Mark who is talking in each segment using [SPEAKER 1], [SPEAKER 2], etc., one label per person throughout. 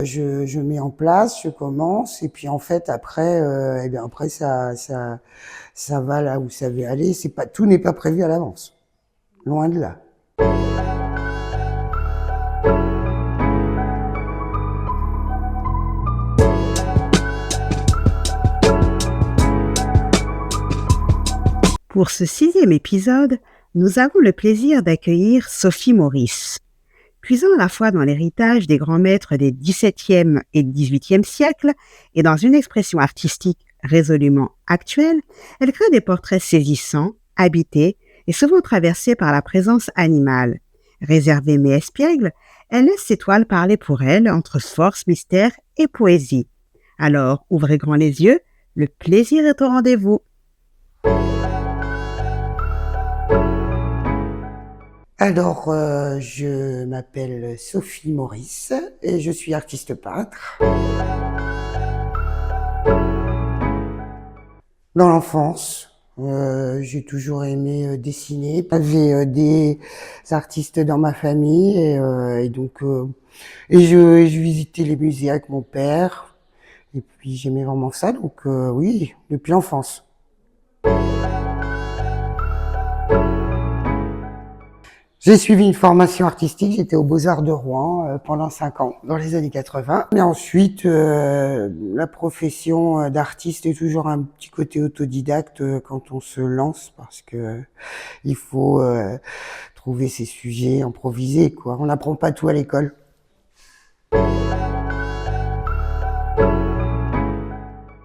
[SPEAKER 1] Je mets en place, je commence et puis en fait après, après ça va là où ça veut aller. C'est pas tout n'est pas prévu à l'avance, loin de là.
[SPEAKER 2] Pour ce 6e épisode, nous avons le plaisir d'accueillir Sophie Maurice. Puisant à la fois dans l'héritage des grands maîtres des XVIIe et XVIIIe siècles et dans une expression artistique résolument actuelle, elle crée des portraits saisissants, habités et souvent traversés par la présence animale. Réservée mais espiègle, elle laisse ses toiles parler pour elle entre force, mystère et poésie. Alors, ouvrez grand les yeux, le plaisir est au rendez-vous.
[SPEAKER 1] Alors, je m'appelle Sophie Maurice et je suis artiste peintre. Dans l'enfance, j'ai toujours aimé dessiner. J'avais des artistes dans ma famille et je visitais les musées avec mon père. Et puis j'aimais vraiment ça, donc oui, depuis l'enfance. J'ai suivi une formation artistique, j'étais aux Beaux-Arts de Rouen pendant 5 ans, dans les années 80. Et ensuite, la profession d'artiste est toujours un petit côté autodidacte quand on se lance, parce que il faut trouver ses sujets, improviser, quoi. On n'apprend pas tout à l'école.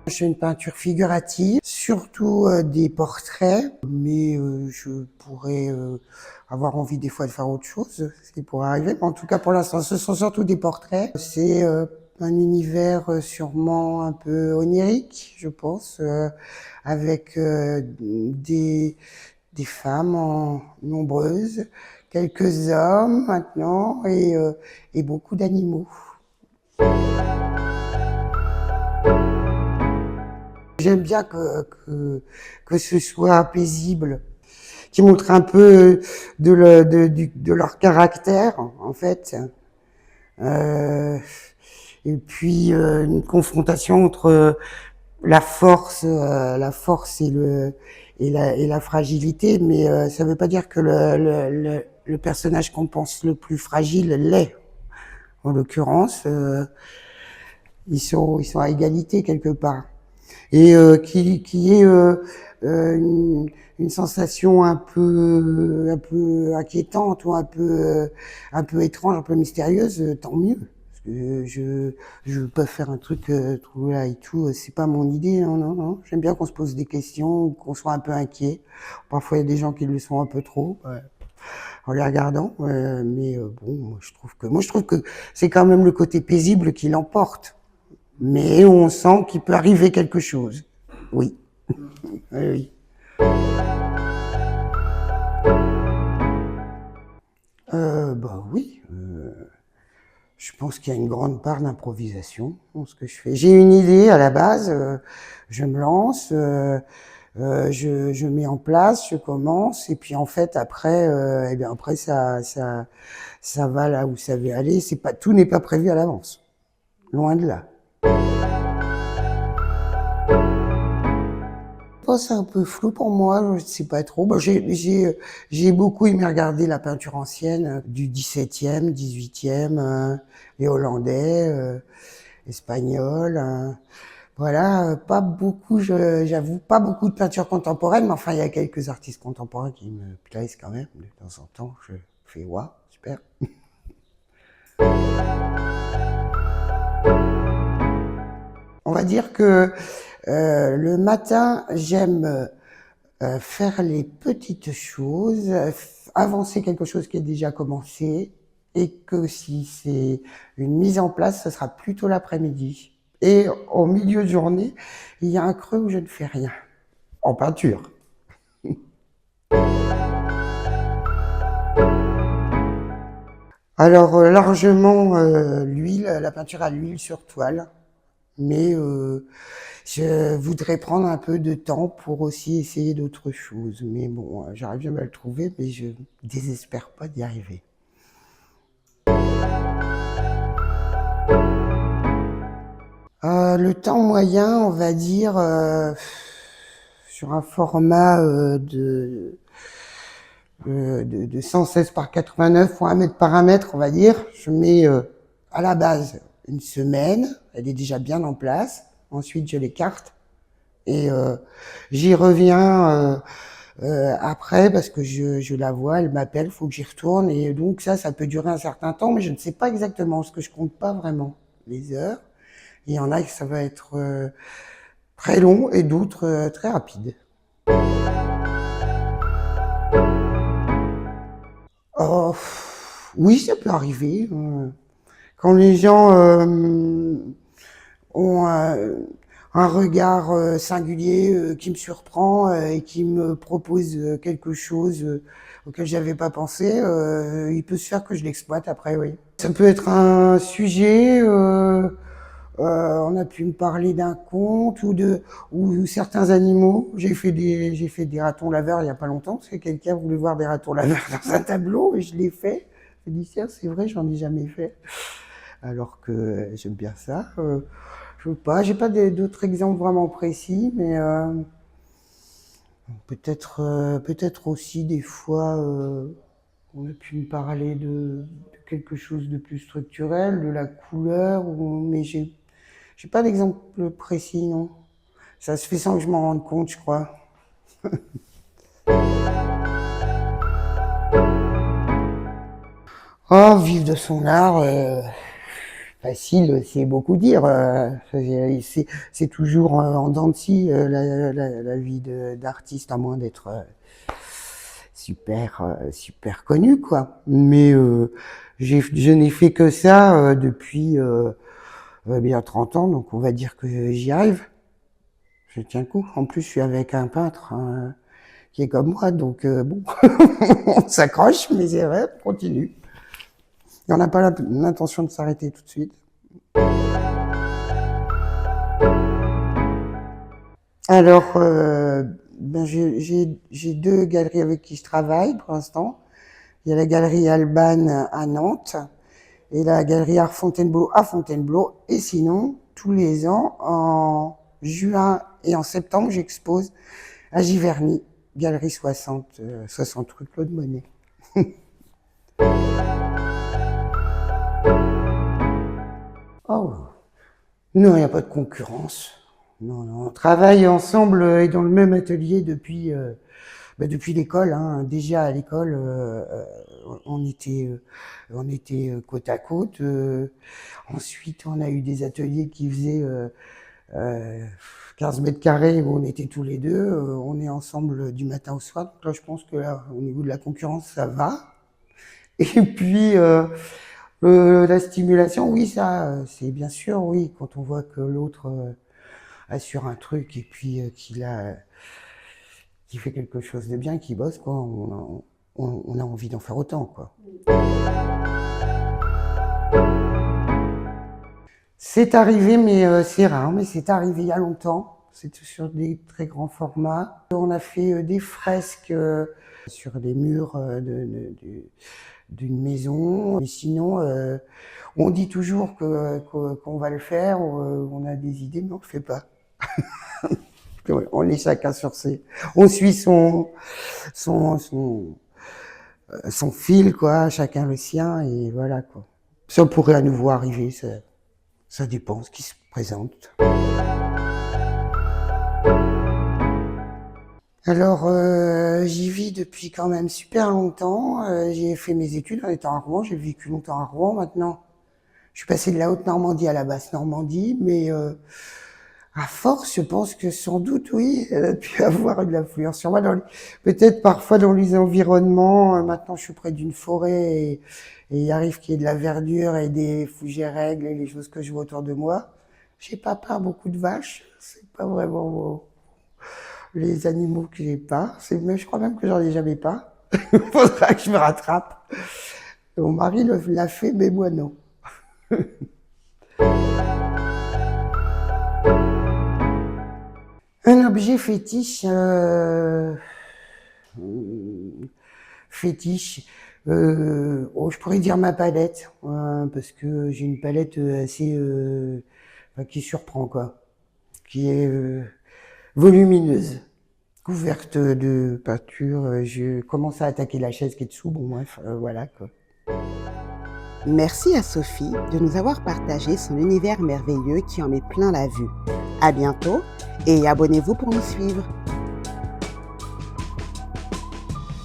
[SPEAKER 1] Je fais une peinture figurative, surtout des portraits, mais je pourrais avoir envie des fois de faire autre chose, ce qui pourrait arriver. Mais en tout cas, pour l'instant, ce sont surtout des portraits. C'est un univers sûrement un peu onirique, je pense, avec des femmes nombreuses, quelques hommes maintenant et beaucoup d'animaux. J'aime bien que ce soit paisible, qui montre un peu de leur caractère, en fait. Et puis une confrontation entre la force et la fragilité, mais ça ne veut pas dire que le personnage qu'on pense le plus fragile l'est. En l'occurrence, ils sont à égalité quelque part. Et qui est une sensation un peu inquiétante ou un peu étrange, un peu mystérieuse, tant mieux. Parce que je peux faire un truc là et tout, c'est pas mon idée, non. J'aime bien qu'on se pose des questions, qu'on soit un peu inquiet. Parfois il y a des gens qui le sont un peu trop. Ouais. En les regardant, mais bon, moi je trouve que c'est quand même le côté paisible qui l'emporte. Mais on sent qu'il peut arriver quelque chose. Oui. Oui. Oui. Je pense qu'il y a une grande part d'improvisation dans ce que je fais. J'ai une idée à la base, je me lance, je mets en place, je commence, et puis en fait après, après ça va là où ça veut aller. C'est pas tout n'est pas prévu à l'avance, loin de là. Oh, c'est un peu flou pour moi, je ne sais pas trop. Bon, j'ai beaucoup aimé regarder la peinture ancienne du XVIIe, XVIIIe, les Hollandais, Espagnols. Voilà, pas beaucoup, j'avoue, pas beaucoup de peinture contemporaine, mais enfin, il y a quelques artistes contemporains qui me plaisent quand même. De temps en temps, je fais waouh, super. On va dire que le matin, j'aime faire les petites choses, avancer quelque chose qui est déjà commencé, et que si c'est une mise en place, ce sera plutôt l'après-midi. Et au milieu de journée, il y a un creux où je ne fais rien, en peinture. Alors largement l'huile, la peinture à l'huile sur toile, mais je voudrais prendre un peu de temps pour aussi essayer d'autres choses. Mais bon, j'arrive jamais à le trouver, mais je désespère pas d'y arriver. Le temps moyen, on va dire, sur un format de 116 par 89 ou 1 mètre par 1 mètre, on va dire, je mets à la base une semaine, elle est déjà bien en place. Ensuite, je l'écarte et j'y reviens après parce que je la vois, elle m'appelle, faut que j'y retourne. Et donc ça peut durer un certain temps, mais je ne sais pas exactement, parce que je compte pas vraiment les heures. Il y en a que ça va être très long et d'autres très rapides. Oh, oui, ça peut arriver. Quand les gens ont un regard singulier qui me surprend et qui me propose quelque chose auquel j'avais pas pensé, il peut se faire que je l'exploite après, oui. Ça peut être un sujet, on a pu me parler d'un conte ou certains animaux. J'ai fait des ratons laveurs il y a pas longtemps parce que quelqu'un voulait voir des ratons laveurs dans un tableau et je l'ai fait. J'ai dit tiens, c'est vrai, j'en ai jamais fait. Alors que j'aime bien ça. Je veux pas, j'ai pas d'autres exemples vraiment précis, mais peut-être aussi des fois on a pu me parler de quelque chose de plus structurel, de la couleur, mais j'ai pas d'exemple précis, non. Ça se fait sans que je m'en rende compte, je crois. Oh, vivre de son art, facile, c'est beaucoup dire. C'est toujours en dents de scie la vie d'artiste, à moins d'être super connu, quoi. Mais je n'ai fait que ça depuis bien 30 ans, donc on va dire que j'y arrive. Je tiens le coup. En plus, je suis avec un peintre qui est comme moi, donc bon, on s'accroche, mais c'est vrai, on continue. Et on n'a pas l'intention de s'arrêter tout de suite. Alors, ben j'ai deux galeries avec qui je travaille pour l'instant. Il y a la galerie Alban à Nantes et la galerie Art Fontainebleau à Fontainebleau. Et sinon, tous les ans, en juin et en septembre, j'expose à Giverny, galerie 60 rue Claude Monet. Oh, non, il n'y a pas de concurrence. Non, non, on travaille ensemble et dans le même atelier depuis l'école. Hein. Déjà à l'école, on était côte à côte. Ensuite, on a eu des ateliers qui faisaient 15 mètres carrés où on était tous les deux. On est ensemble du matin au soir. Donc là, je pense que là, au niveau de la concurrence, ça va. Et puis, la stimulation, oui, ça, c'est bien sûr, oui, quand on voit que l'autre assure un truc et puis qu'il fait quelque chose de bien, qu'il bosse, quoi, on a envie d'en faire autant, quoi. C'est arrivé, mais c'est rare, mais c'est arrivé il y a longtemps. C'est sur des très grands formats. On a fait des fresques sur les murs d'une maison. Mais sinon, on dit toujours qu'on va le faire, on a des idées, mais on le fait pas. On est chacun sur on suit son, son, son fil, quoi, chacun le sien, et voilà, quoi. Ça pourrait à nouveau arriver, ça dépend ce qui se présente. Alors, j'y vis depuis quand même super longtemps. J'ai fait mes études en étant à Rouen, j'ai vécu longtemps à Rouen maintenant. Je suis passé de la Haute-Normandie à la Basse-Normandie, mais à force, je pense que sans doute, oui, elle a pu avoir une influence sur moi. Peut-être parfois dans les environnements. Maintenant, je suis près d'une forêt et il arrive qu'il y ait de la verdure et des fougères règles et les choses que je vois autour de moi. J'ai pas peur beaucoup de vaches. C'est pas vraiment les animaux que j'ai pas. Mais je crois même que j'en ai jamais pas. Il faudra que je me rattrape. Mon mari l'a fait, mais moi non. Un objet fétiche, fétiche. Je pourrais dire ma palette, parce que j'ai une palette assez enfin, qui surprend, quoi. Qui est volumineuse, couverte de peinture. Je commence à attaquer la chaise qui est dessous. Bon, bref, voilà, quoi.
[SPEAKER 2] Merci à Sophie de nous avoir partagé son univers merveilleux qui en met plein la vue. À bientôt et abonnez-vous pour nous suivre.